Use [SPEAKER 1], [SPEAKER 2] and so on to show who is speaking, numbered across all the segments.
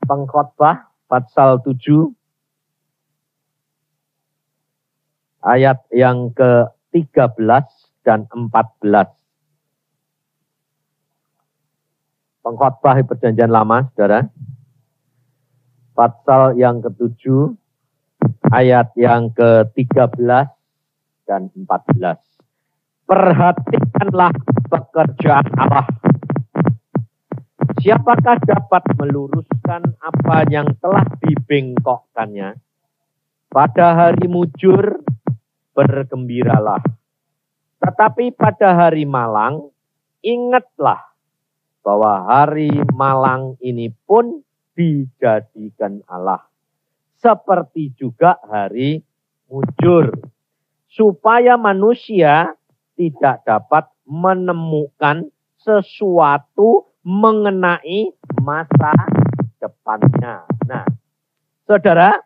[SPEAKER 1] Pengkhotbah pasal 7 ayat yang ke-13 dan 14. Pengkhotbah Perjanjian Lama, Saudara. Pasal yang ke-7 ayat yang ke-13 dan 14. Perhatikanlah pekerjaan Allah. Siapakah dapat meluruskan apa yang telah dibengkokkannya? Pada hari mujur, bergembiralah. Tetapi pada hari malang, ingatlah bahwa hari malang ini pun dijadikan Allah. Seperti juga hari mujur. Supaya manusia tidak dapat menemukan sesuatu mengenai masa depannya. Nah, saudara,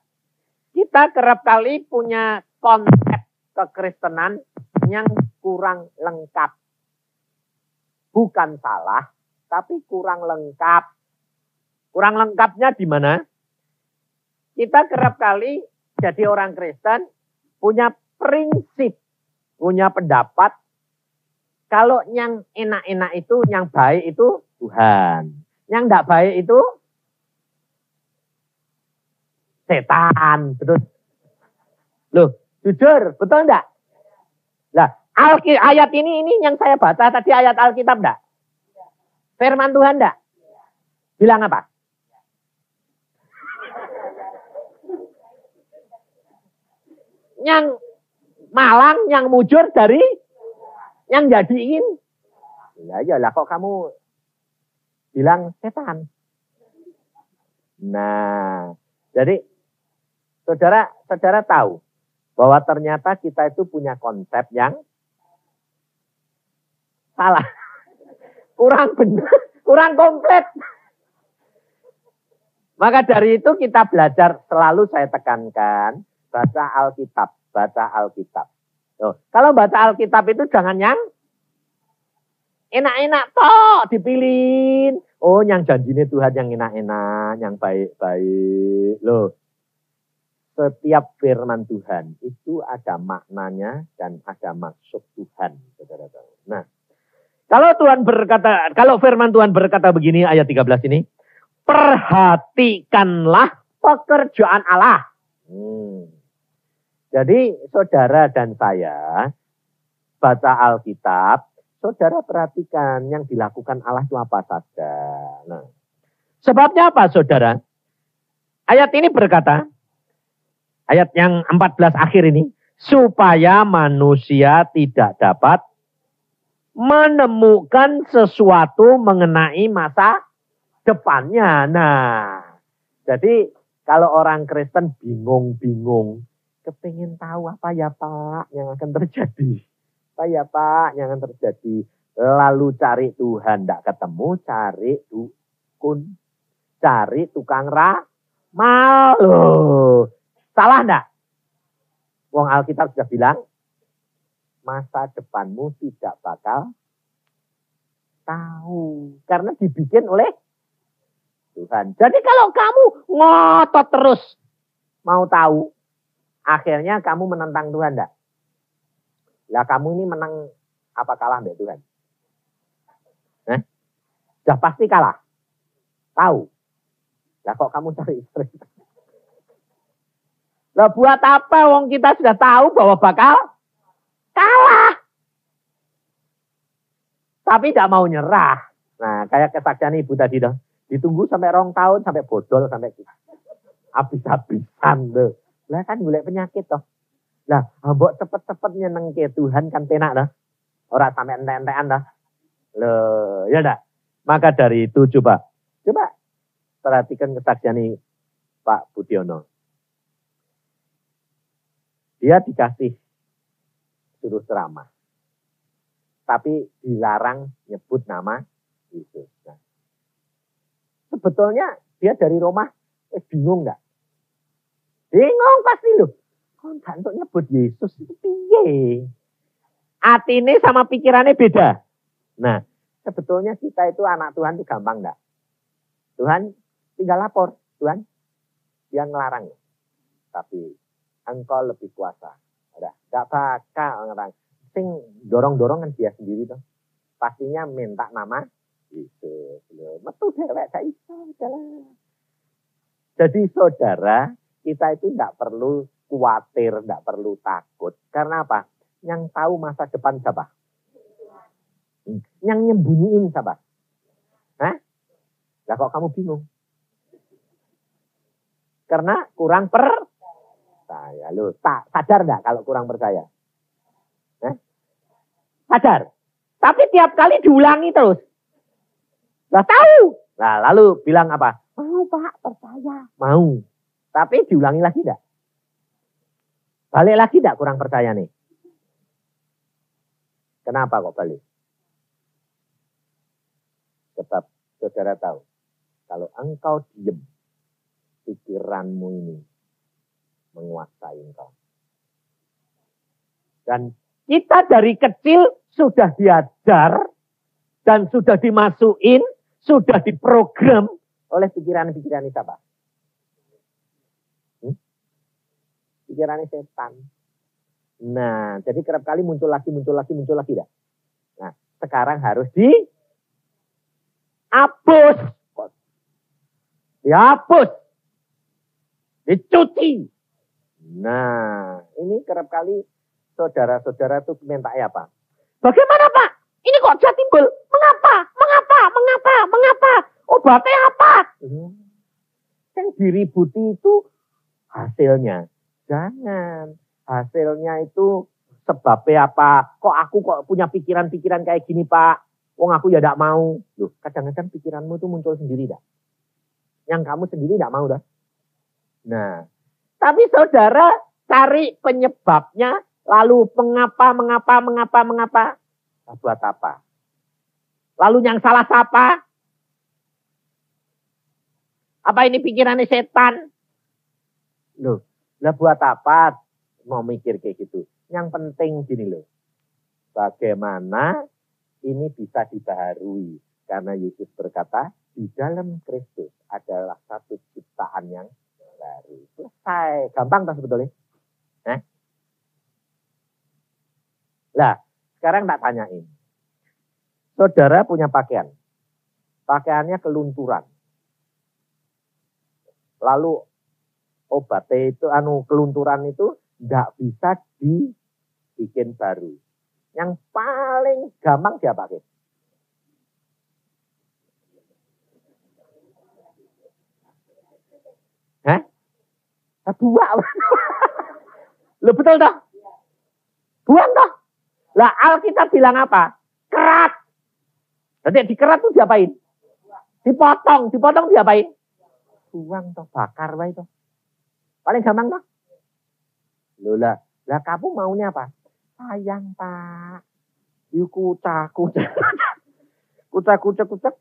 [SPEAKER 1] kita kerap kali punya konsep kekristenan yang kurang lengkap. Bukan salah, tapi kurang lengkap. Kurang lengkapnya di mana? Kita kerap kali jadi orang Kristen punya prinsip, punya pendapat. Kalau yang enak-enak itu, yang baik itu Tuhan. Yang tidak baik itu setan. Betul? Loh, jujur, betul enggak? Nah, ayat ini yang saya baca tadi ayat Alkitab enggak? Firman Tuhan enggak? Bilang apa? Yang malang, yang mujur dari yang jadiin. Ya iyalah kok kamu bilang setan. Nah, jadi saudara tahu bahwa ternyata kita itu punya konsep yang salah. Kurang benar, kurang komplit. Maka dari itu kita belajar, selalu saya tekankan, baca Alkitab, baca Alkitab. Tuh, kalau baca Alkitab itu jangan yang enak-enak toh dipilih. Oh, yang janjinya Tuhan yang enak-enak, yang baik-baik. Loh, setiap firman Tuhan itu ada maknanya dan ada maksud Tuhan, saudara-saudara. Nah, kalau firman Tuhan berkata begini, ayat 13 ini, perhatikanlah pekerjaan Allah. Jadi saudara dan saya baca Alkitab, saudara perhatikan yang dilakukan Allah itu apa saja. Nah, sebabnya apa saudara? Ayat ini berkata, ayat yang 14 akhir ini, supaya manusia tidak dapat menemukan sesuatu mengenai masa depannya. Nah, jadi kalau orang Kristen bingung-bingung, kepingin tahu apa ya Pak yang akan terjadi. Apa ya Pak yang akan terjadi. Lalu cari Tuhan, tidak ketemu, cari dukun. Cari tukang ramal. Loh, salah enggak? Wong Alkitab sudah bilang, masa depanmu tidak bakal tahu. Karena dibikin oleh Tuhan. Jadi kalau kamu ngotot terus mau tahu, akhirnya kamu menentang Tuhan enggak? Lah kamu ini menang apa kalah mbak Tuhan? Sudah pasti kalah. Tahu. Lah kok kamu cari istri? Lah buat apa wong kita sudah tahu bahwa bakal kalah. Tapi tidak mau nyerah. Nah, kayak kesaksian ibu tadi dong. Ditunggu sampai 2 tahun, sampai bodol, sampai habis-habisan tuh. Lah kan golek penyakit toh. Lah, mbok cepet-cepet nyenengke Tuhan kan penak dah. Ora sampai entek-entekan dah. Loh, ya enggak? Maka dari itu coba perhatikan kesaksian ini Pak Budiono. Dia dikasih suruh ceramah. Tapi dilarang nyebut nama Yesus. Nah, sebetulnya dia dari Roma bingung enggak? Bingung pasti loh. Kok enggak untuk nyebut Yesus itu piye? Atine sama pikirannya beda. Nah, sebetulnya kita itu anak Tuhan itu gampang enggak? Tuhan tinggal lapor. Tuhan, dia ngelarang. Tapi engkau lebih kuasa. Enggak bakal ngelarang. Sing dorong-dorong kan dia sendiri tuh. Pastinya minta nama Yesus. Metu dewek gak iso. Jadi saudara, kita itu enggak perlu khawatir, enggak perlu takut. Karena apa? Yang tahu masa depan siapa? Yang nyembunyiin siapa? Hah? Lah kok kamu bingung? Karena kurang percaya. Loh, sadar enggak kalau kurang percaya? Sadar. Tapi tiap kali diulangi terus. Lah tahu. Nah, lalu bilang apa? Mau Pak, percaya. Mau. Tapi diulangi lagi enggak? Balik lagi enggak kurang percaya nih? Kenapa kok balik? Sebab saudara tahu, kalau engkau diam, pikiranmu ini menguasai engkau. Dan kita dari kecil sudah diajar dan sudah dimasukin, sudah diprogram oleh pikiran-pikiran siapa? Pikiran setan. Nah, jadi kerap kali muncul lagi dah. Nah, sekarang harus dihapus, dicuci. Nah, ini kerap kali saudara-saudara tuh minta apa? Bagaimana Pak? Ini kok bisa timbul? Mengapa? Obatnya apa? Yang diributi itu hasilnya. Jangan. Hasilnya itu sebabnya apa? Kok punya pikiran-pikiran kayak gini Pak? Wong aku ya tidak mau. Loh, kadang-kadang pikiranmu itu muncul sendiri dah. Yang kamu sendiri tidak mau dah. Nah, tapi saudara cari penyebabnya, lalu mengapa? Buat apa? Lalu yang salah siapa? Apa ini pikirannya setan? Loh, lah buat apa mau mikir kayak gitu? Yang penting gini loh. Bagaimana ini bisa dibaharui? Karena Yesus berkata, di dalam Kristus adalah satu ciptaan yang baru. Selesai. Gampang tak sebetulnya? Lah, sekarang tak tanyain. Saudara punya pakaian. Pakaiannya kelunturan. Lalu obatnya itu, kelunturan itu nggak bisa dibikin baru. Yang paling gampang dia pakai. Buang. Lo betul toh? Buang toh? Lah Alkitab bilang apa? Kerat. Jadi dikerat tuh diapain? Dipotong diapain? Buang toh, bakar wae toh. Paling gampang toh? Loh lah kamu maunya apa? Sayang Pak. Yuk kucak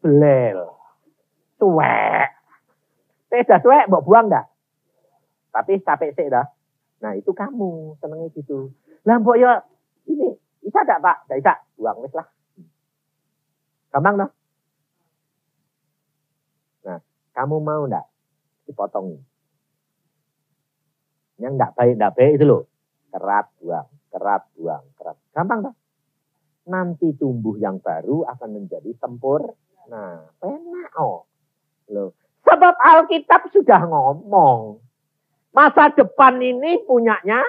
[SPEAKER 1] belel. Tuwek. Tidak tuwek mbok buang enggak? Tapi capek sih dah. Nah itu kamu senengnya gitu. Lah mbok ya ini bisa enggak Pak? Enggak bisa. Buang wis lah. Gampang toh? Nah, kamu mau enggak dipotong? Yang enggak baik itu loh. Kerat buang. Gampang toh? Nanti tumbuh yang baru akan menjadi sempurna. Nah, penak loh. Sebab Alkitab sudah ngomong. Masa depan ini punyanya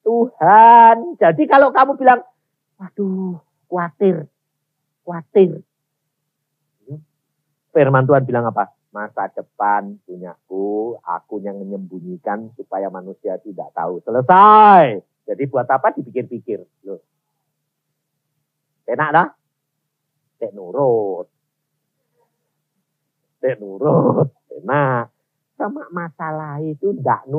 [SPEAKER 1] Tuhan. Jadi kalau kamu bilang, waduh, khawatir. Firman Tuhan bilang apa? Masa depan punyaku, aku yang menyembunyikan supaya manusia tidak tahu. Selesai. Jadi buat apa dipikir-pikir? Loh. Enak dah? Tek nurut. Enak. Sama masalah itu ndak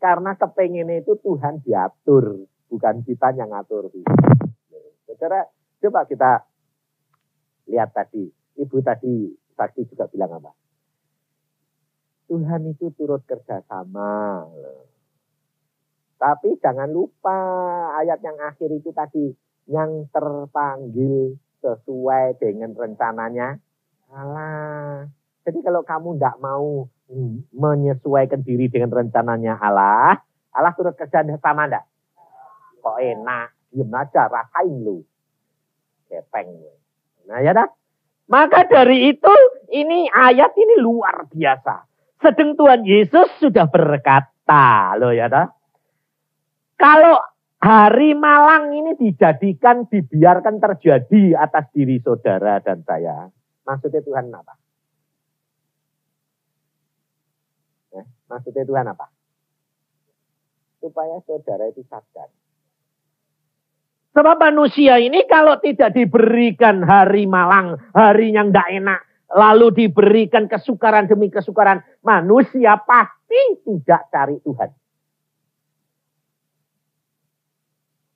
[SPEAKER 1] karena kepengen itu Tuhan diatur, bukan kita yang ngatur. Saudara, coba kita lihat tadi, ibu tadi saksi juga bilang apa? Tuhan itu turut kerjasama. Tapi jangan lupa ayat yang akhir itu tadi, yang terpanggil sesuai dengan rencananya Allah. Jadi kalau kamu tidak mau menyesuaikan diri dengan rencananya Allah, Allah turut kerja sama enggak? Kok enak, diem aja, rasain lu. Kepeng. Nah ya dah. Maka dari itu, ini ayat ini luar biasa. Sedang Tuhan Yesus sudah berkata, loh ya dah. Kalau hari malang ini dijadikan, dibiarkan terjadi atas diri saudara dan saya. Maksudnya Tuhan apa? Maksudnya Tuhan apa? Supaya saudara itu sadar. Sebab manusia ini kalau tidak diberikan hari malang, hari yang tidak enak, lalu diberikan kesukaran demi kesukaran, manusia pasti tidak cari Tuhan.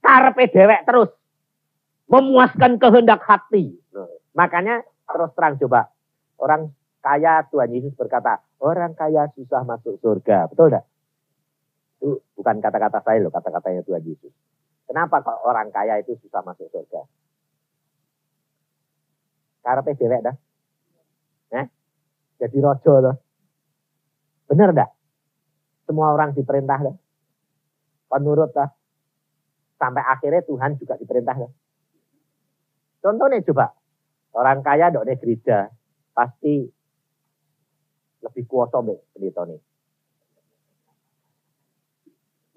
[SPEAKER 1] Karpe dewek terus. Memuaskan kehendak hati. Makanya terus terang coba. Orang kaya, Tuhan Yesus berkata, orang kaya susah masuk surga. Betul tidak? Itu bukan kata-kata saya loh, kata-katanya Tuhan Yesus. Kenapa kok orang kaya itu susah masuk surga? Karpe dewek dah. Jadi rojo loh. Benar dah? Semua orang diperintah dah. Penurut dah. Sampai akhirnya Tuhan juga diperintah dah. Contohnya coba. Orang kaya dok di gereja. Pasti lebih kuasa mbak pendeta nih.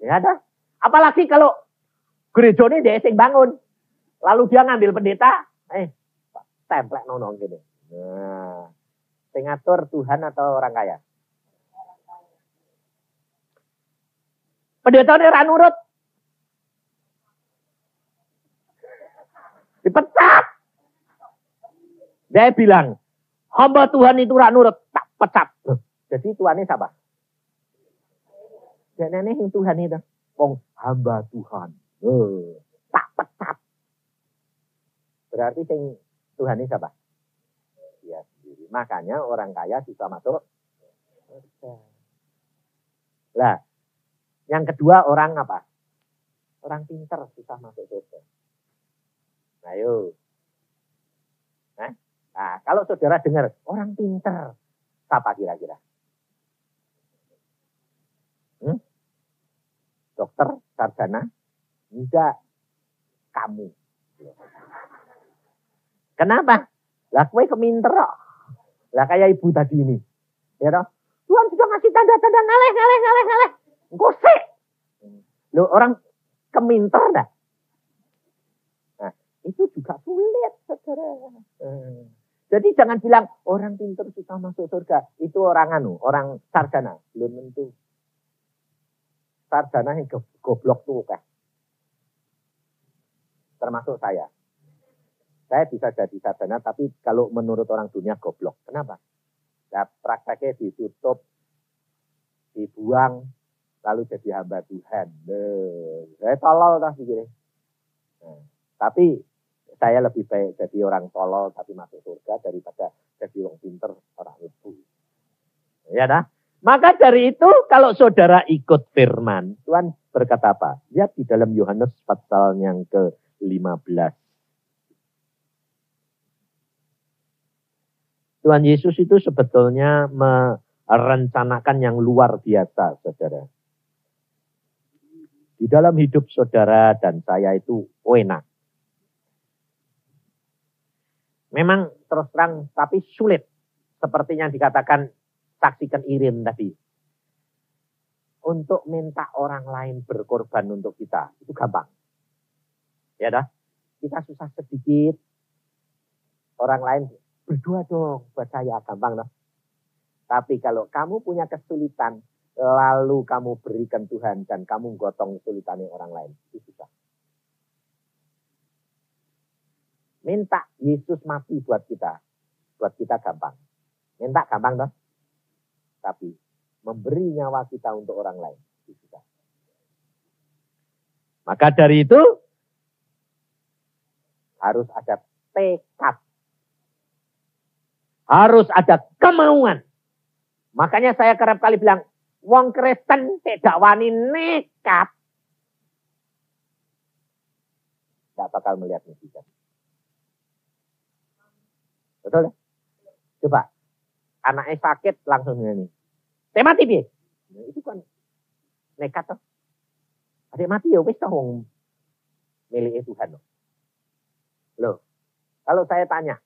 [SPEAKER 1] Ya ada. Apalagi kalau gereja ini dia sing bangun. Lalu dia ngambil pendeta. Templek nonong gitu. Nah. Sing ngatur Tuhan atau orang kaya? Pendeta ini ora nurut. Dipecat. Dia bilang, hamba Tuhan itu ora nurut, tak pecat. Jadi Tuhan ini siapa? Ya nenek yang Tuhan itu. Wong hamba Tuhan. Tak pecat. Berarti yang Tuhan ini siapa? Dia sendiri. Makanya orang kaya susah masuk. Lah, yang kedua orang apa? Orang pintar susah masuk surga. Ayo. Nah, kalau saudara dengar orang pintar, siapa kira-kira? Dokter, sarjana? Enggak. Kamu. Kenapa? Lah kowe keminter kok. Lah kayak ibu tadi ini. Ya toh? Tuhan sudah ngasih tanda-tanda ngaleh. Gosek. Loh orang keminter dah. Nah, itu juga sulit, saudara. Jadi jangan bilang orang pintar susah masuk surga. Itu orang orang sarjana. Belum tentu. Sarjana yang goblok tuh kan. Termasuk saya. Saya bisa jadi sarjana, tapi kalau menurut orang dunia goblok. Kenapa? Nah, prakteknya ditutup, dibuang, lalu jadi hamba Tuhan. Saya tolol lah begini. Nah, tapi saya lebih baik jadi orang tolol tapi masuk surga daripada jadi orang pinter orang ibu. Ya dah. Maka dari itu kalau saudara ikut firman, Tuhan berkata apa? Lihat di dalam Yohanes pasal yang ke-15. Tuhan Yesus itu sebetulnya merencanakan yang luar biasa, saudara. Di dalam hidup saudara dan saya itu enak. Memang terus terang, tapi sulit. Seperti yang dikatakan, saksikan Irin tadi. Untuk minta orang lain berkorban untuk kita, itu gampang. Ya dah, kita susah sedikit. Orang lain berdoa dong buat saya, gampang loh. Tapi kalau kamu punya kesulitan, lalu kamu berikan Tuhan dan kamu gotong kesulitannya orang lain, itu susah. Minta Yesus mati buat kita gampang. Minta gampang dong. Tapi memberi nyawa kita untuk orang lain, itu susah. Maka dari itu harus ada tekad. Harus ada kemauan. Makanya saya kerap kali bilang, wong Kristen tidak wani nekat. Tidak bakal melihat mujizat. Betul? Coba. anaknya sakit langsung ini. Saya mati piye? Nah, itu kan nekat toh. Adik mati ya wis toh wong milik Tuhan loh. Loh, kalau saya tanya,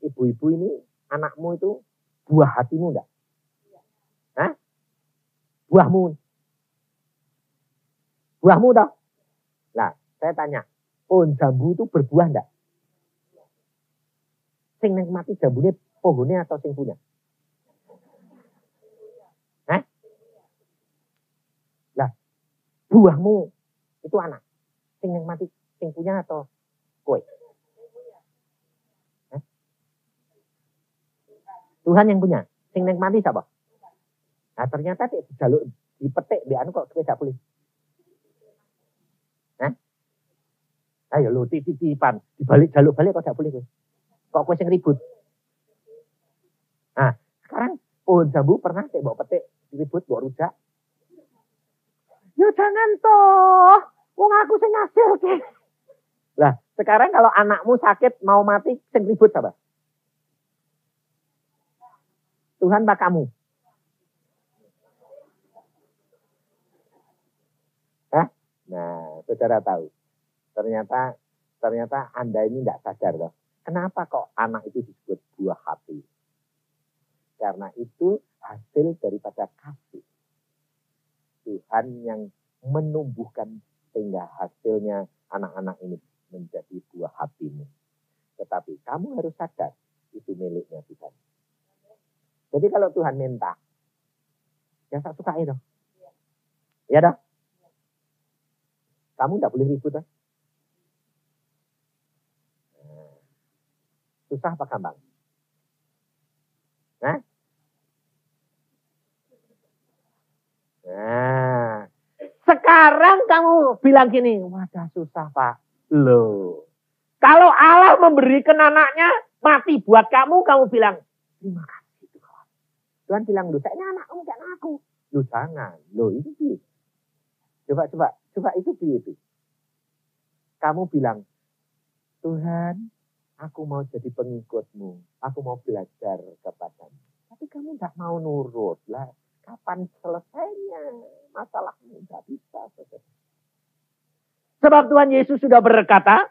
[SPEAKER 1] ibu-ibu ini anakmu itu buah hatimu enggak? Hah? Buahmu. Buahmu toh? Nah, saya tanya, pohon jambu itu berbuah enggak? Sing nikmati jambune pohonnya atau sing punya? Hah? Lah, buahmu itu anak. Sing nikmati sing punya atau kowe? Hah? Tuhan yang punya. Sing nikmati siapa? Nah, ternyata dijaluk dipetik di anu kok kowe gak boleh. Hah? Ayo lu titipan dibalik jaluk balik kok gak boleh kowe. Kok kowe sing ribut? Nah, sekarang pohon jambu pernah sik mbok petik ribut mbok rujak? Ya jangan toh. Wong aku sing ngasilke. Lah, sekarang kalau anakmu sakit mau mati sing ribut siapa? Tuhan apa kamu? Hah? Nah, saudara tahu. Ternyata Anda ini tidak sadar loh. Kenapa kok anak itu disebut buah hati? Karena itu hasil daripada kasih. Tuhan yang menumbuhkan sehingga hasilnya anak-anak ini menjadi buah hatimu. Tetapi kamu harus sadar itu miliknya Tuhan. Jadi kalau Tuhan minta, ya tak suka itu. Ya dah. Kamu tidak boleh ribut kan? Susah apa gampang? Nah, sekarang kamu bilang gini, wadah susah Pak. Loh, kalau Allah memberikan anaknya mati buat kamu, kamu bilang, terima kasih Tuhan. Tuhan bilang, loh, ini anakmu bukan aku. Loh jangan, loh itu sih. Coba itu itu. Kamu bilang, Tuhan, aku mau jadi pengikutmu. Aku mau belajar kepadamu. Tapi kamu tidak mau nurut lah. Kapan selesainya masalahmu? Tidak bisa selesai. Sebab Tuhan Yesus sudah berkata,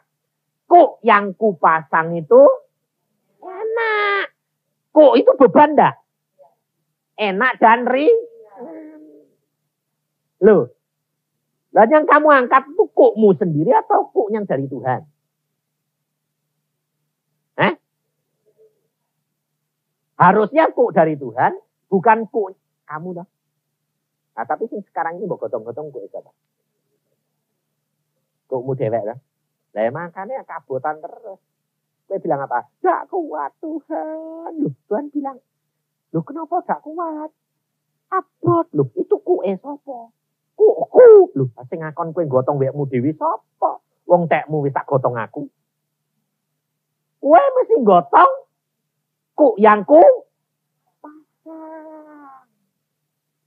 [SPEAKER 1] kok yang kupasang itu enak. Kok itu beban dah? Enak dan ringan. Loh. Lah yang kamu angkat itu kokmu sendiri atau kok yang dari Tuhan? Harusnya kok dari Tuhan, bukan kok kamu dah. Nah, tapi sekarang ini mau gotong-gotong kok itu apa? Kokmu dewek dah. Lah makanya kabotan terus. Kowe bilang apa? Gak kuat Tuhan. Loh, Tuhan bilang, loh kenapa gak kuat? Abot, loh itu kue sopo? Kuku, loh sing ngakon kowe gotong wekmu dhewe sapa? Wong tekmu wis tak gotong aku. Kowe mesti gotong kuk yang ku pasang.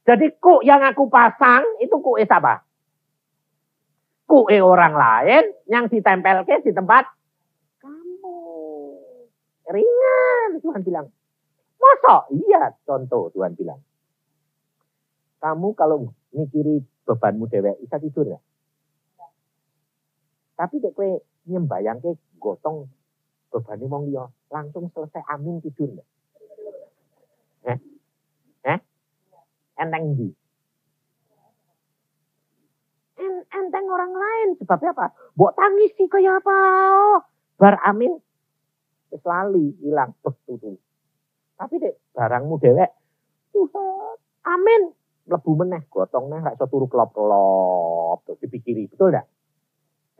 [SPEAKER 1] Jadi kuk yang aku pasang itu kue siapa? Kue orang lain yang ditempelke di tempat kamu. Ringan, Tuhan bilang. Masa? Iya, contoh Tuhan bilang. Kamu kalau mikiri bebanmu dewek, bisa tidur ya? Tapi dek kowe nyembayangke gotong bebannya wong liya, langsung selesai amin tidur enggak? Enteng di. Enteng orang lain. Sebabnya apa? Mbok tangisi kaya apa? Bar amin wis lali ilang betutu. Tapi dek barangmu dewek, Tuhan, amin. Mlebu meneh gotong neh ra iso turu kelop-kelop terus dipikiri, betul enggak?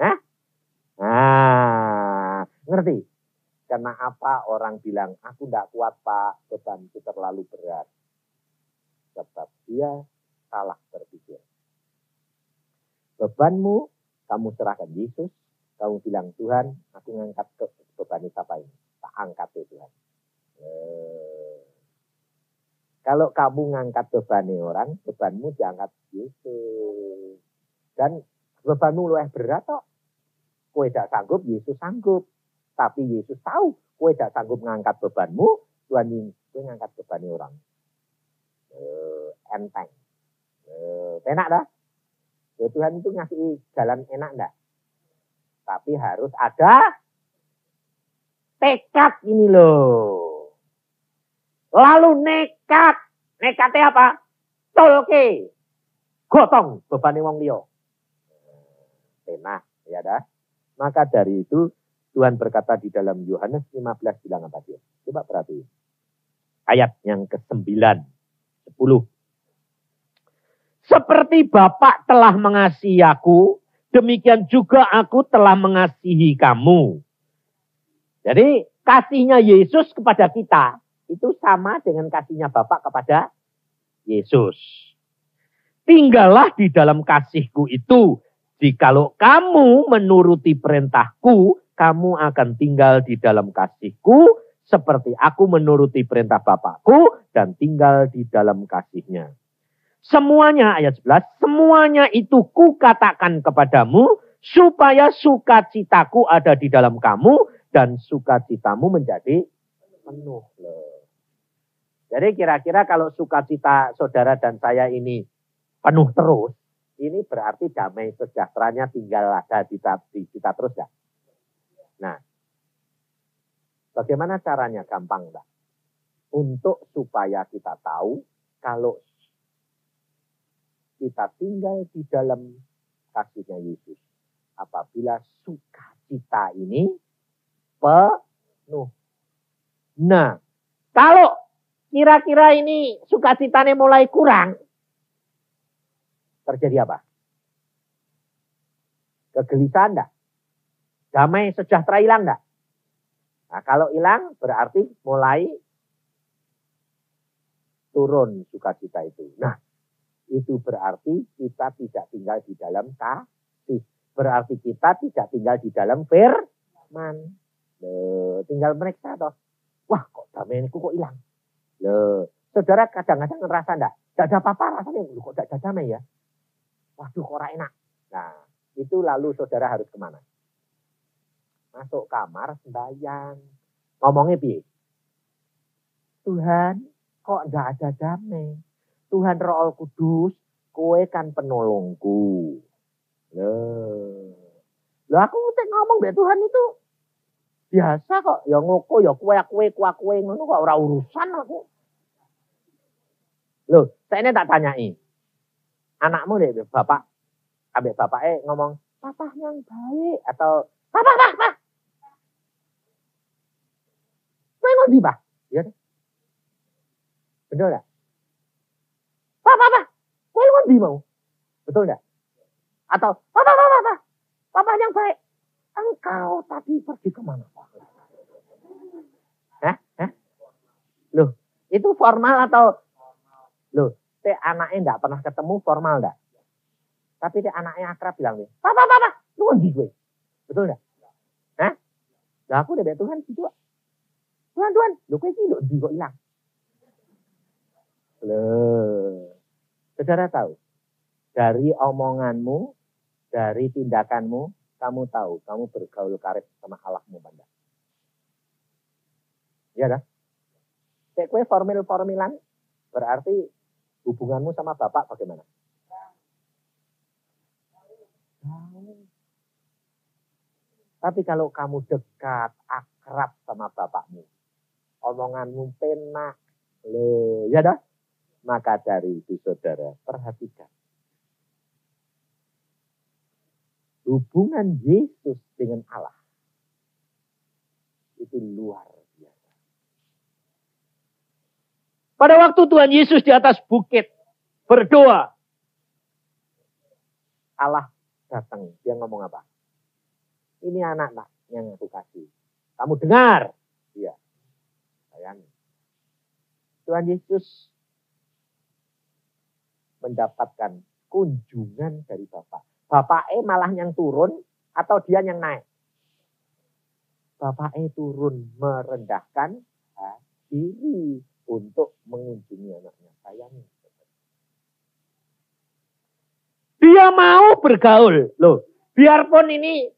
[SPEAKER 1] Hah? Nah, ngerti? Karena apa orang bilang, aku tidak kuat Pak, beban itu terlalu berat. Sebab dia salah berpikir. Bebanmu, kamu serahkan Yesus, kamu bilang, Tuhan, aku ngangkat beban siapa ini? Tak angkat ya Tuhan. Kalau kamu ngangkat beban orang, bebanmu diangkat Yesus. Dan bebanmu luwih berat kok. Kowe tidak sanggup, Yesus sanggup. Tapi Yesus tahu, kowe tidak sanggup mengangkat bebanmu, Tuhan Gue ngangkat beban orang. Enteng. Enak dah. Tuhan itu ngasih jalan enak enggak? Tapi harus ada tekad ini loh. Lalu nekat. Nekatnya apa? Tolke. Gotong beban wong liya. Enak, ya dah. Maka dari itu Tuhan berkata di dalam Yohanes 15 bilang apa dia? Coba perhatiin. Ayat yang ke-9, 10. Seperti Bapa telah mengasihi aku, demikian juga aku telah mengasihi kamu. Jadi kasihnya Yesus kepada kita itu sama dengan kasihnya Bapa kepada Yesus. Tinggallah di dalam kasihku itu. Jikalau kamu menuruti perintahku, kamu akan tinggal di dalam kasihku, seperti aku menuruti perintah Bapakku dan tinggal di dalam kasihnya. Semuanya, ayat 11, semuanya itu kukatakan kepadamu, supaya sukacitaku ada di dalam kamu, dan sukacitamu menjadi penuh. Jadi kira-kira kalau sukacita saudara dan saya ini penuh terus, ini berarti damai sejahteranya tinggal ada di kita terus ya. Nah, bagaimana caranya? Gampang enggak? Untuk supaya kita tahu kalau kita tinggal di dalam kasihnya Yesus. Apabila sukacita ini penuh. Nah, kalau kira-kira ini sukacitanya mulai kurang, terjadi apa? Kegelisahan enggak? Damai sejahtera hilang enggak? Nah, kalau hilang berarti mulai turun sukacita itu. Nah, itu berarti kita tidak tinggal di dalam kasih. Berarti kita tidak tinggal di dalam firman. Tinggal mereka toh. Wah, kok damai ini kok hilang? Saudara kadang-kadang ngerasa enggak? Enggak ada apa-apa rasanya. Kok enggak ada damai ya? Waduh, kok enak. Nah, itu lalu saudara harus kemana? Masuk kamar, sembahyang. Ngomongnya piye? Tuhan, kok enggak ada damai? Tuhan Roh Kudus, kowe kan penolongku. Loh, aku ngomong mbek Tuhan itu biasa kok. Ya ngoko, ya kowe ngono kok ora urusan aku. Loh, saya ini tak tanyai. Anakmu deh, bapak, ambek bapaknya ngomong, papa yang baik, atau papa. Kowe ngerti, Pak? Ya deh. Betul enggak? Papa, kowe ngerti mau? Betul enggak? Atau, papa yang baik. Engkau tadi pergi kemana, Pak? Hah? Loh, itu formal atau? Loh, anaknya enggak pernah ketemu formal enggak? Tapi anaknya akrab bilang nih, papa, lu ngerti gue? Betul enggak? Hah? Lah aku udah Tuhan gitu. Tuhan, lu kok iki lho kok hilang. Loh. Saudara tahu, dari omonganmu, dari tindakanmu, kamu tahu, kamu bergaul karib sama Allahmu benda. Iya dah. Kayak kue formilan, berarti hubunganmu sama Bapak bagaimana? Tapi kalau kamu dekat, akrab sama Bapakmu, omonganmu penak, ya dah. Maka dari itu saudara, perhatikan. Hubungan Yesus dengan Allah itu luar biasa. Pada waktu Tuhan Yesus di atas bukit berdoa, Allah datang. Dia ngomong apa? Ini anak yang aku kasih. Kamu dengar? Iya. Sayang. Tuhan Yesus mendapatkan kunjungan dari Bapak. Bapaknya malah yang turun atau dia yang naik? Bapaknya turun merendahkan diri untuk mengunjungi anaknya. Sayang. Dia mau bergaul. Loh, biarpun ini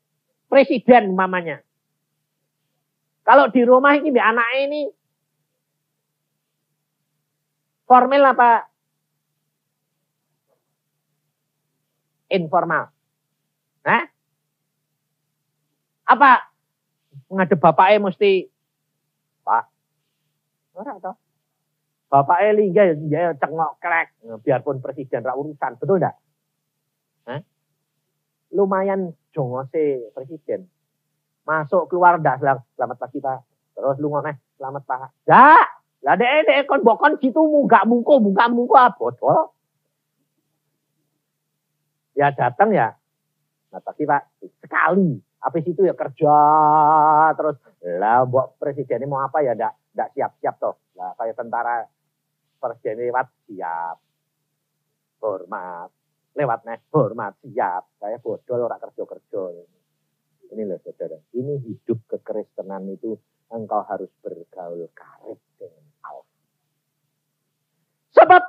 [SPEAKER 1] presiden mamanya. Kalau di rumah ini anaknya ini Formal apa informal? Hah? Apa ngadep bapaknya mesti Pak? Ora toh. Bapaknya linggih ya cengok krek, biarpun presiden ra urusan, betul enggak? Hah? Lumayan jongose presiden. Masuk keluar ndak selamat pagi Pak. Terus lu ngomong selamat Pak. Ya, lah dek kon bokon gitu buka muka bodoh. Ya datang ya. Selamat pagi Pak. Sekali. Habis itu ya kerja terus. Lah mbok presiden ini mau apa ya ndak siap-siap toh. Lah kayak tentara presiden lewat siap. Hormat. Lewat hormat siap. Saya bodoh ora kerja-kerja. Ini loh saudara, ini hidup kekristenan itu engkau harus bergaul karib dengan Allah. Sebab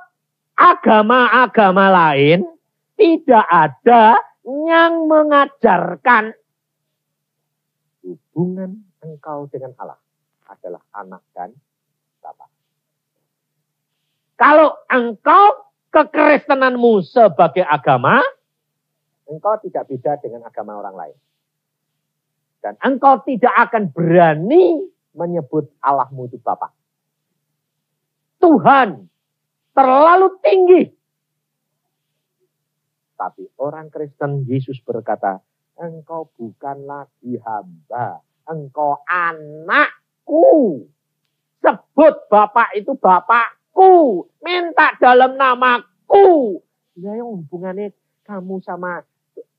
[SPEAKER 1] agama-agama lain tidak ada yang mengajarkan hubungan engkau dengan Allah adalah anak dan bapa. Kalau engkau kekristenanmu sebagai agama, engkau tidak beda dengan agama orang lain. Dan engkau tidak akan berani menyebut Allahmu itu Bapa. Tuhan terlalu tinggi. Tapi orang Kristen, Yesus berkata, engkau bukan lagi hamba. Engkau anakku. Sebut Bapak itu Bapakku. Minta dalam namaku. Ya yang hubungannya kamu sama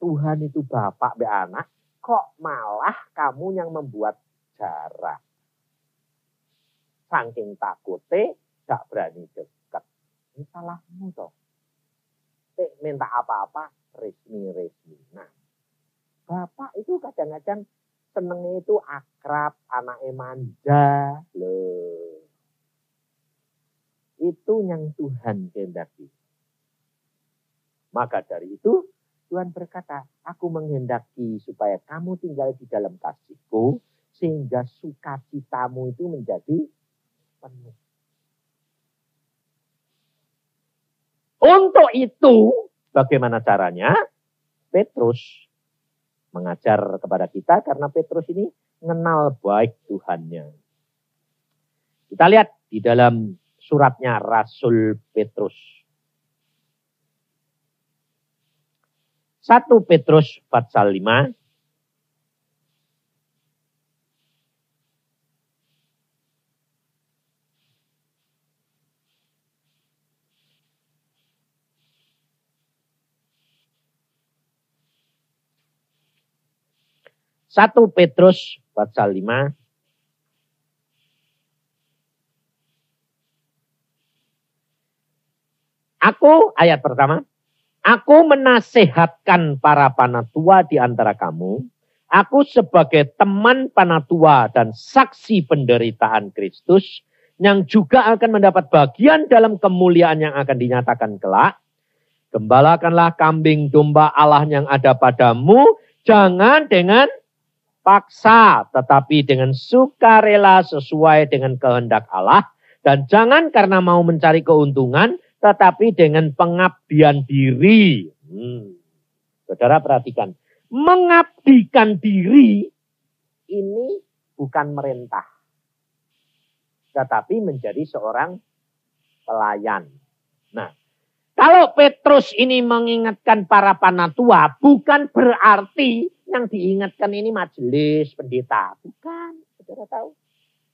[SPEAKER 1] Tuhan itu Bapak be anak. Kok malah kamu yang membuat jarak. Saking takutnya gak berani dekat. Ini salahmu toh. Minta apa-apa resmi-resmi. Nah, Bapak itu kadang-kadang senengnya itu akrab, anaknya manja. Loh. Itu yang Tuhan kehendaki. Maka dari itu Tuhan berkata, aku menghendaki supaya kamu tinggal di dalam kasihku, sehingga sukacitamu itu menjadi penuh. Untuk itu, bagaimana caranya? Petrus mengajar kepada kita, karena Petrus ini mengenal baik Tuhannya. Kita lihat di dalam suratnya Rasul Petrus. 1 Petrus pasal 5. Satu Petrus pasal 5. Aku, ayat pertama. Aku menasehatkan para panatua di antara kamu. Aku sebagai teman panatua dan saksi penderitaan Kristus, yang juga akan mendapat bagian dalam kemuliaan yang akan dinyatakan kelak. Gembalakanlah kambing domba Allah yang ada padamu, jangan dengan paksa, tetapi dengan sukarela sesuai dengan kehendak Allah. Dan jangan karena mau mencari keuntungan, tetapi dengan pengabdian diri. Saudara perhatikan. Mengabdikan diri ini bukan merintah. Tetapi menjadi seorang pelayan. Nah, kalau Petrus ini mengingatkan para panatua, bukan berarti yang diingatkan ini majelis pendeta. Bukan, saudara tahu.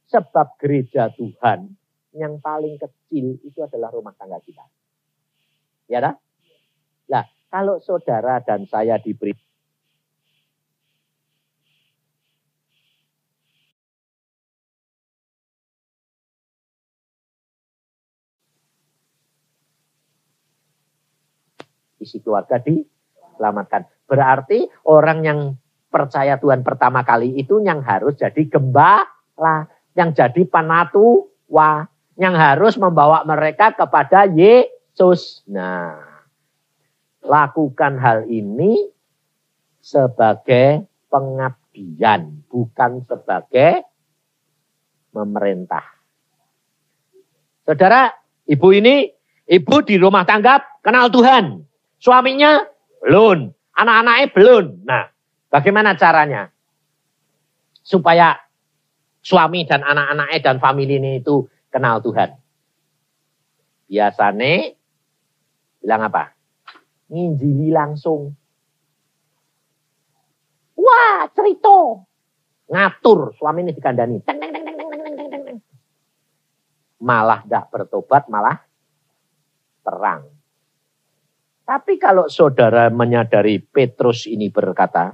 [SPEAKER 1] Sebab gereja Tuhan yang paling kecil itu adalah rumah tangga kita. Ya dah? Nah, kalau saudara dan saya diberi isi keluarga diselamatkan. Berarti orang yang percaya Tuhan pertama kali itu yang harus jadi gembala, yang jadi panatua, yang harus membawa mereka kepada Yesus. Nah, lakukan hal ini sebagai pengabdian, bukan sebagai memerintah. Saudara, Ibu ini, ibu di rumah tangga kenal Tuhan. Suaminya belum. Anak-anaknya belum. Nah, bagaimana caranya? Supaya suami dan anak-anaknya dan famili ini itu kenal Tuhan. Biasanya bilang apa? Nginjili langsung. Wah, cerita. Ngatur suami ini dikandani. Teng, teng, teng, teng, teng, teng, teng, teng, teng. Malah tidak bertobat, malah perang. Tapi kalau saudara menyadari Petrus ini berkata,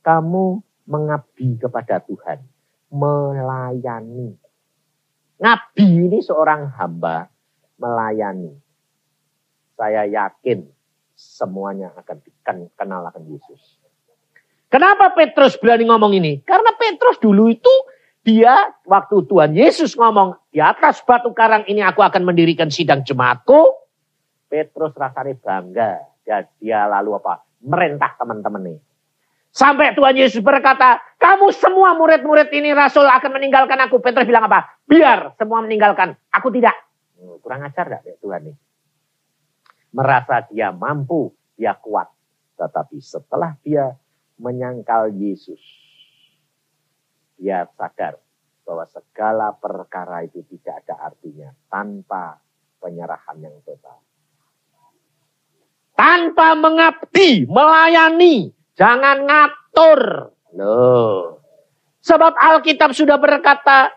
[SPEAKER 1] kamu mengabdi kepada Tuhan. Melayani. Ngabdi ini seorang hamba melayani. Saya yakin semuanya akan dikenal akan Yesus. Kenapa Petrus berani ngomong ini? Karena Petrus dulu itu dia waktu Tuhan Yesus ngomong di atas batu karang ini aku akan mendirikan sidang jemaatku. Petrus rasanya bangga. Dia lalu apa? Merintah teman-teman ini. Sampai Tuhan Yesus berkata, kamu semua murid-murid ini rasul akan meninggalkan aku. Petrus bilang apa? Biar semua meninggalkan, aku tidak. Kurang ajar gak Tuhan ini? Merasa dia mampu, dia kuat. Tetapi setelah dia menyangkal Yesus, dia sadar bahwa segala perkara itu tidak ada artinya tanpa penyerahan yang total. Tanpa mengabdi, melayani, jangan ngatur. Loh. Sebab Alkitab sudah berkata,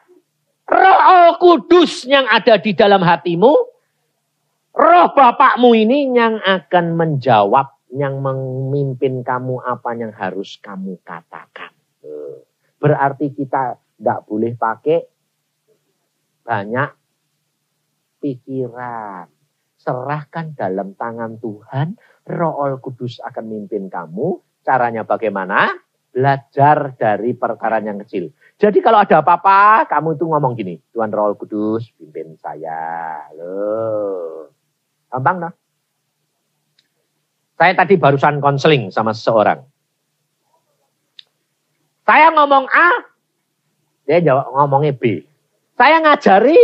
[SPEAKER 1] Roh Kudus yang ada di dalam hatimu, Roh Bapakmu ini yang akan menjawab, yang memimpin kamu apa yang harus kamu katakan. Berarti kita tidak boleh pakai banyak pikiran. Serahkan dalam tangan Tuhan, Roh Kudus akan memimpin kamu. Caranya bagaimana? Belajar dari perkara yang kecil. Jadi kalau ada apa-apa, kamu itu ngomong gini, Tuhan Roh Kudus pimpin saya. Loh. Gampang nah? Saya tadi barusan konseling sama seseorang. Saya ngomong A, dia jawab ngomongnya B. Saya ngajari,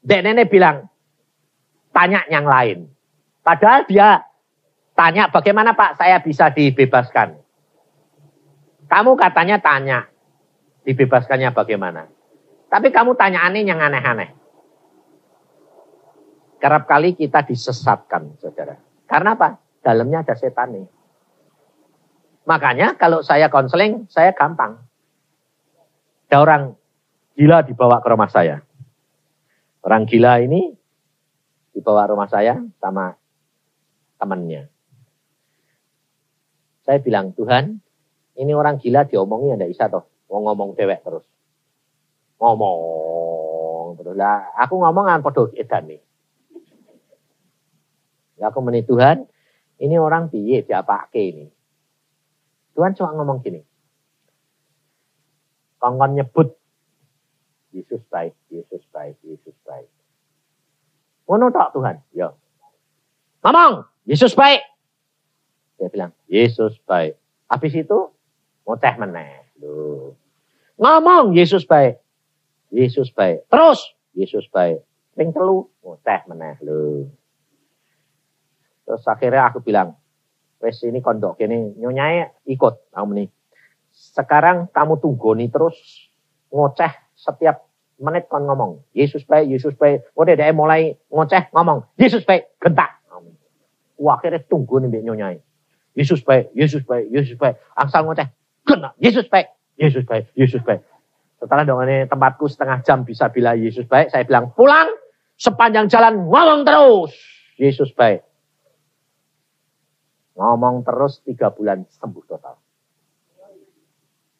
[SPEAKER 1] dek nenek bilang, tanya yang lain. Padahal dia tanya, bagaimana Pak saya bisa dibebaskan? Kamu katanya tanya, dibebaskannya bagaimana? Tapi kamu tanyaannya yang aneh-aneh. Kerap kali kita disesatkan, saudara. Karena apa? Dalamnya ada setan nih. Makanya kalau saya konseling, saya gampang. Ada orang gila dibawa ke rumah saya. Orang gila ini dibawa rumah saya sama temannya. Saya bilang, Tuhan, ini orang gila diomongin tidak bisa toh. Mau ngomong dewek terus. Ngomong terus lah. Aku ngomong kan podo edan nih. Aku meni Tuhan, ini orang piye diapake ini. Tuhan cuma ngomong gini. Kongkon nyebut Yesus baik, Yesus baik, Yesus baik. Ngono tok Tuhan, ya. Ngomong, Yesus baik. Dia bilang, Yesus baik. Habis itu ngoceh meneh. Loh. Ngomong, Yesus baik. Yesus baik. Terus, Yesus baik. Ping telu, ngoceh meneh. Loh. Terus akhirnya aku bilang, wes ini kondok ini nyonyai ikut. Kamu nih. Sekarang kamu tunggu nih terus ngoceh setiap menit kan ngomong. Yesus baik, Yesus baik. Udah dia mulai ngoceh ngomong. Yesus baik, gentak. Wah, akhirnya tunggu nih nyonyai. Yesus baik, Yesus baik, Yesus baik. Angsal ngoceh, gentak. Yesus baik, Yesus baik, Yesus baik. Setelah dong ini tempatku setengah jam bisa bilang Yesus baik. Saya bilang pulang sepanjang jalan ngomong terus. Yesus baik. Ngomong terus 3 bulan sembuh total.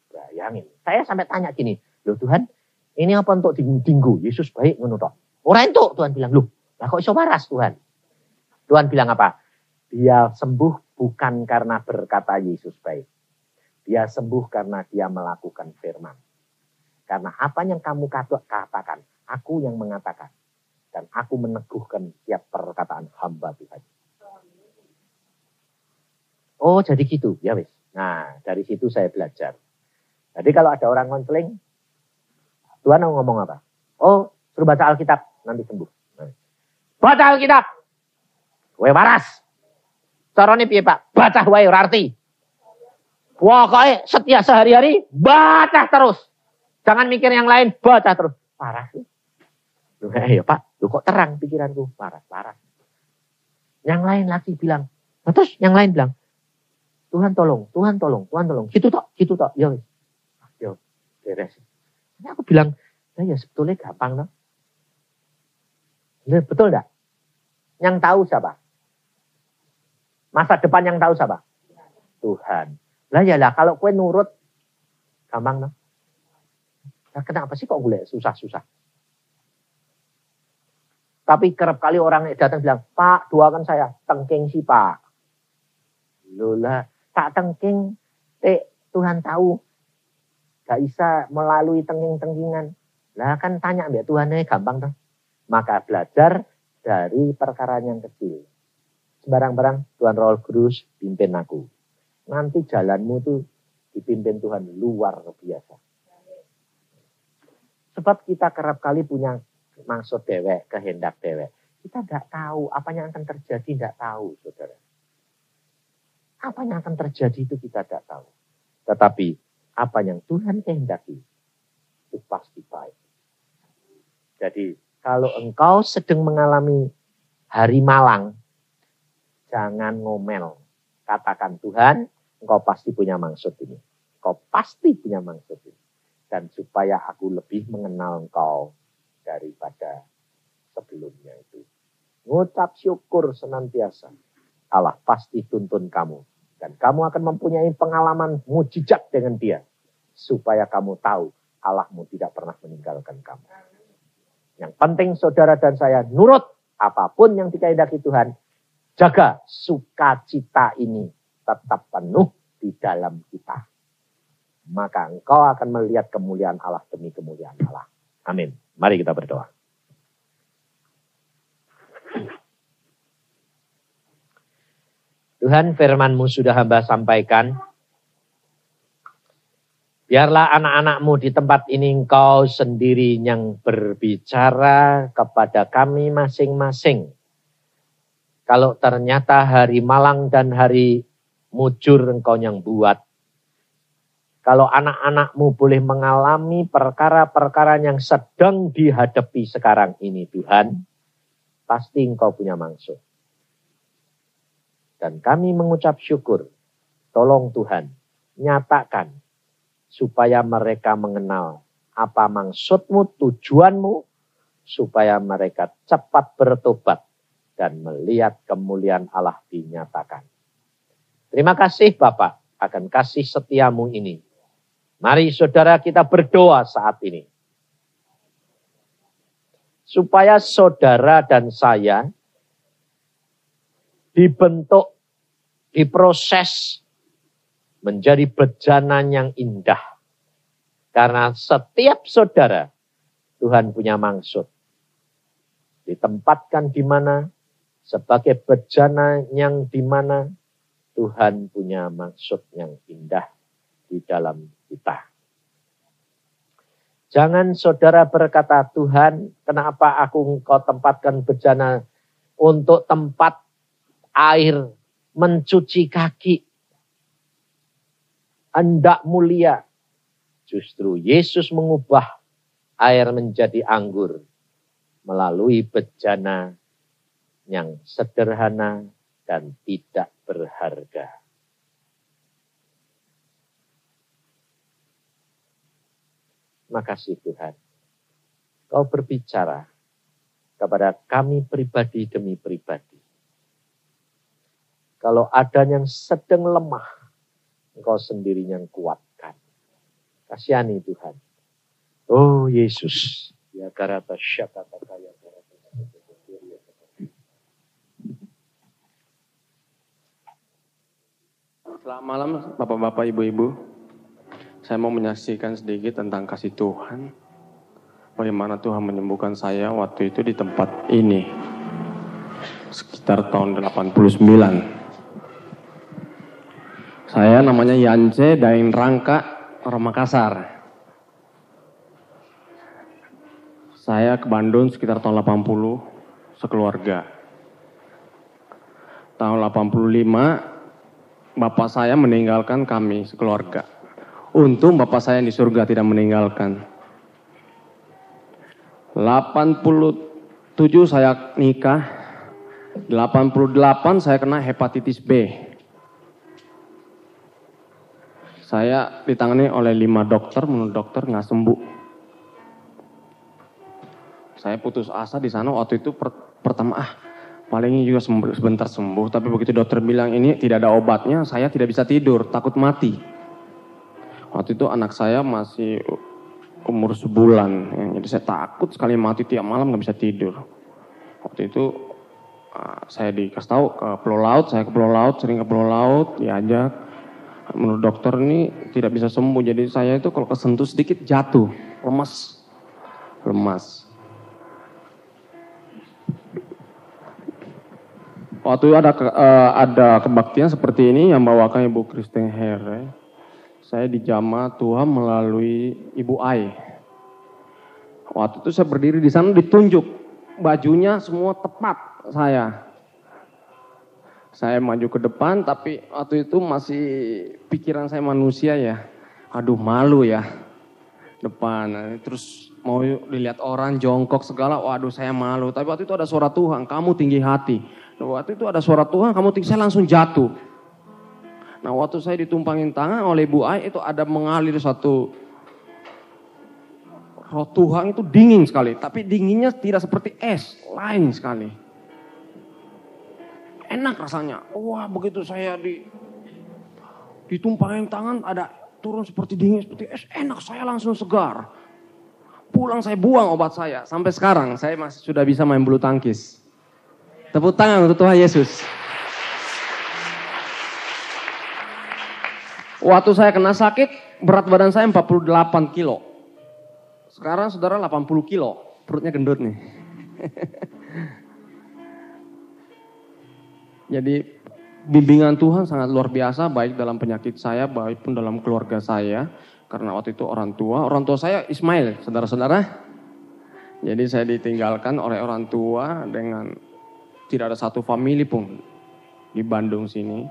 [SPEAKER 1] Bayangin. Saya sampai tanya gini. Loh Tuhan, ini apa untuk dinggu? Yesus baik ngono tok. Ora entuk Tuhan bilang, loh, lah kok iso waras Tuhan? Tuhan bilang apa? Dia sembuh bukan karena berkata Yesus baik. Dia sembuh karena dia melakukan firman. Karena apa yang kamu katakan, aku yang mengatakan. Dan aku meneguhkan tiap perkataan hamba Tuhan. Oh jadi gitu, ya wis. Nah dari situ saya belajar. Jadi kalau ada orang konseling, Tuhan mau ngomong apa? Oh suruh baca Alkitab, nanti sembuh. Nah, baca Alkitab. Kowe waras. Carane piye, Pak? Baca wae ora arti. Pokoknya setiap sehari-hari baca terus. Jangan mikir yang lain, baca terus. Parah sih. Ya Pak, lu kok terang pikiranku. Parah. Yang lain lagi bilang. Nah, terus yang lain bilang, Tuhan tolong. Gitu tok. Ya wis. Yo, beres. Ini aku bilang, ya sebetulnya gampang loh. Betul enggak? Yang tahu siapa? Masa depan yang tahu siapa? Tuhan. Lah kalau kue nurut, gampang loh. Nah, kenapa sih kok gue susah-susah? Tapi kerap kali orang datang bilang, Pak, doakan saya. Tengking sih, Pak. Lola, tak tengking. Tuhan tahu. Gak bisa melalui tengking-tengkingan. Lah kan tanya mbak Tuhannya gampang tuh. Maka belajar dari perkara yang kecil. Sembarang-barang Tuhan Roh Kudus pimpin aku. Nanti jalanmu tuh dipimpin Tuhan luar biasa. Sebab kita kerap kali punya maksud dewek, kehendak dewek. Kita tidak tahu apa yang akan terjadi, tidak tahu, saudara. Apa yang akan terjadi itu kita tidak tahu. Tetapi apa yang Tuhan kehendaki itu pasti baik. Jadi kalau engkau sedang mengalami hari malang, jangan ngomel. Katakan Tuhan, engkau pasti punya maksud ini. Engkau pasti punya maksud ini. Dan supaya aku lebih mengenal engkau daripada sebelumnya itu. Ngucap syukur senantiasa. Allah pasti tuntun kamu. Dan kamu akan mempunyai pengalaman mujizat dengan dia. Supaya kamu tahu Allahmu tidak pernah meninggalkan kamu. Yang penting saudara dan saya nurut apapun yang dikehendaki Tuhan. Jaga sukacita ini tetap penuh di dalam kita. Maka engkau akan melihat kemuliaan Allah demi kemuliaan Allah. Amin. Mari kita berdoa. Tuhan, firman-Mu sudah hamba sampaikan. Biarlah anak-anak-Mu di tempat ini engkau sendiri yang berbicara kepada kami masing-masing. Kalau ternyata hari malang dan hari mujur engkau yang buat. Kalau anak-anak-Mu boleh mengalami perkara-perkara yang sedang dihadapi sekarang ini Tuhan, pasti engkau punya maksud. Dan kami mengucap syukur, tolong Tuhan, nyatakan supaya mereka mengenal apa maksud-Mu, tujuan-Mu, supaya mereka cepat bertobat dan melihat kemuliaan Allah dinyatakan. Terima kasih Bapak akan kasih setia-Mu ini. Mari saudara kita berdoa saat ini. Supaya saudara dan saya dibentuk, diproses menjadi bejana yang indah. Karena setiap saudara Tuhan punya maksud. Ditempatkan di mana sebagai bejana yang di mana Tuhan punya maksud yang indah di dalam kita. Jangan saudara berkata, Tuhan, kenapa engkau tempatkan bejana untuk tempat air mencuci kaki? Hendak mulia. Justru Yesus mengubah air menjadi anggur melalui bejana yang sederhana dan tidak berharga. Makasih Tuhan, Kau berbicara kepada kami pribadi demi pribadi. Kalau ada yang sedang lemah, Engkau sendiri yang kuatkan. Kasihani Tuhan. Oh Yesus. Ya karata syakata kaya karata.
[SPEAKER 2] Selamat malam Bapak-bapak, Ibu-ibu. Saya mau menyaksikan sedikit tentang kasih Tuhan. Bagaimana Tuhan menyembuhkan saya waktu itu di tempat ini. Sekitar tahun 89. Saya namanya Yance Daeng Rangka, orang Makassar. Saya ke Bandung sekitar tahun 80. sekeluarga. Tahun 85, bapak saya meninggalkan kami sekeluarga. Untung bapak saya di surga tidak meninggalkan. 87 saya nikah, 88 saya kena hepatitis B. Saya ditangani oleh 5 dokter, menurut dokter nggak sembuh. Saya putus asa di sana waktu itu pertama, paling juga sebentar sembuh. Tapi begitu dokter bilang ini tidak ada obatnya, saya tidak bisa tidur, takut mati. Waktu itu anak saya masih umur sebulan, ya, jadi saya takut sekali mati, tiap malam nggak bisa tidur. Waktu itu saya dikasih tahu ke Pulau Laut, saya ke Pulau Laut, sering ke Pulau Laut, diajak. Menurut dokter ini tidak bisa sembuh, jadi saya itu kalau kesentuh sedikit jatuh, lemas. Waktu ada kebaktian seperti ini yang bawakan Ibu Christine Here. Saya dijamah Tuhan melalui Ibu Ai. Waktu itu saya berdiri di sana ditunjuk, bajunya semua tepat saya. Saya maju ke depan, tapi waktu itu masih pikiran saya manusia ya. Aduh malu ya, depan. Terus mau dilihat orang jongkok segala, waduh saya malu. Tapi waktu itu ada suara Tuhan, kamu tinggi hati. Waktu itu ada suara Tuhan, kamu tinggi, saya langsung jatuh. Nah waktu saya ditumpangin tangan oleh Bu Ai, itu ada mengalir satu roh Tuhan, itu dingin sekali. Tapi dinginnya tidak seperti es, lain sekali. Enak rasanya. Wah begitu saya ditumpangin tangan ada turun seperti dingin seperti es. Enak, saya langsung segar. Pulang saya buang obat saya. Sampai sekarang saya masih sudah bisa main bulu tangkis. Tepuk tangan untuk Tuhan Yesus. Waktu saya kena sakit berat badan saya 48 kilo. Sekarang saudara 80 kilo. Perutnya gendut nih. Jadi bimbingan Tuhan sangat luar biasa, baik dalam penyakit saya, baik pun dalam keluarga saya. Karena waktu itu orang tua saya Ismail, saudara-saudara. Jadi saya ditinggalkan oleh orang tua dengan tidak ada satu famili pun di Bandung sini.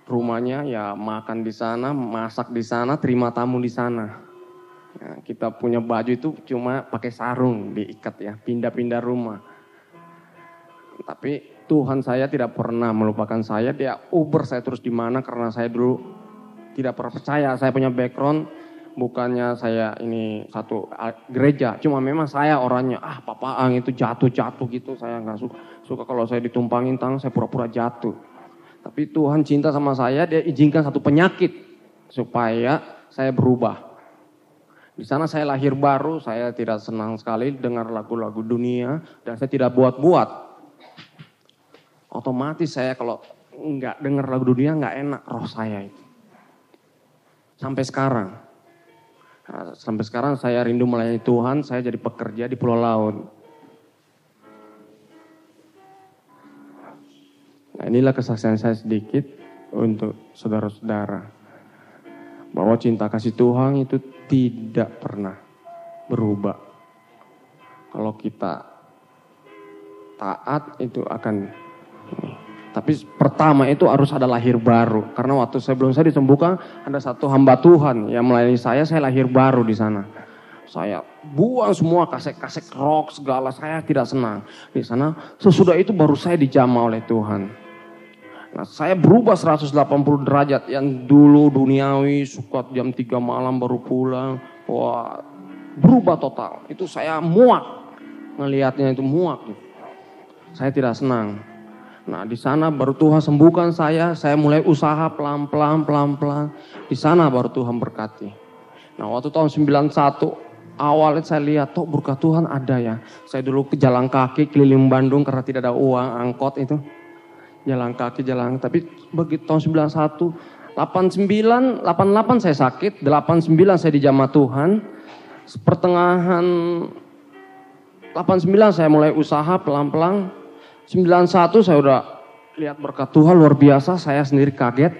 [SPEAKER 2] Rumahnya ya makan di sana, masak di sana, terima tamu di sana. Nah, kita punya baju itu cuma pakai sarung diikat ya, pindah-pindah rumah. Tapi Tuhan saya tidak pernah melupakan saya, dia uber saya terus di mana karena saya dulu tidak pernah percaya. Saya punya background, bukannya saya ini satu gereja, cuma memang saya orangnya, Papa Ang itu jatuh-jatuh gitu, saya nggak suka kalau saya ditumpangin tangan, saya pura-pura jatuh. Tapi Tuhan cinta sama saya, dia izinkan satu penyakit supaya saya berubah. Di sana saya lahir baru, saya tidak senang sekali dengar lagu-lagu dunia dan saya tidak buat-buat. Otomatis saya kalau nggak dengar lagu dunia nggak enak roh saya itu. Sampai sekarang. Nah, sampai sekarang saya rindu melayani Tuhan, saya jadi pekerja di Pulau Laut. Nah, inilah kesaksian saya sedikit untuk saudara-saudara. Bahwa cinta kasih Tuhan itu tidak pernah berubah. Kalau kita taat itu akan. Tapi pertama itu harus ada lahir baru. Karena waktu sebelum saya disembuhkan ada satu hamba Tuhan yang melayani saya lahir baru di sana. Saya buang semua kaset-kaset rock segala, saya tidak senang. Di sana sesudah itu baru saya dijamah oleh Tuhan. Nah, saya berubah 180 derajat yang dulu duniawi, suka jam 3 malam baru pulang. Wah, berubah total. Itu saya muak. Ngelihatnya itu muak. Saya tidak senang. Nah, di sana baru Tuhan sembuhkan saya mulai usaha pelan-pelan. Di sana baru Tuhan berkati. Nah, waktu tahun 91 awalnya saya lihat, berkat Tuhan ada ya. Saya dulu ke jalan kaki keliling Bandung karena tidak ada uang angkot itu. Jalan kaki, tapi begitu tahun 91, 88 saya sakit, 89 saya dijamah Tuhan. Pertengahan 89 saya mulai usaha pelan-pelan. 91 saya udah lihat berkat Tuhan luar biasa, saya sendiri kaget.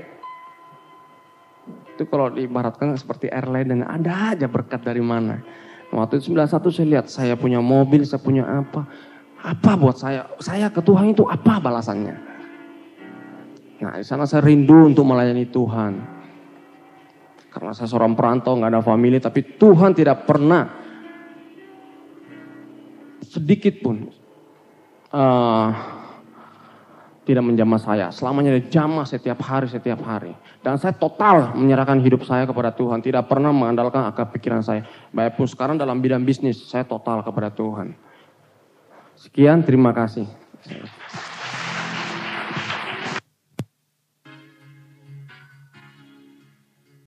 [SPEAKER 2] Itu kalau diibaratkan seperti airline dan ada aja berkat dari mana. Waktu itu 91 saya lihat saya punya mobil, saya punya apa. Apa buat saya? Saya ke Tuhan itu apa balasannya? Nah, di sana saya rindu untuk melayani Tuhan. Karena saya seorang perantau, gak ada family, tapi Tuhan tidak pernah sedikit pun tidak menjamah saya. Selamanya dia jamah setiap hari. Dan saya total menyerahkan hidup saya kepada Tuhan. Tidak pernah mengandalkan akal pikiran saya. Baik pun sekarang dalam bidang bisnis, saya total kepada Tuhan. Sekian, terima kasih.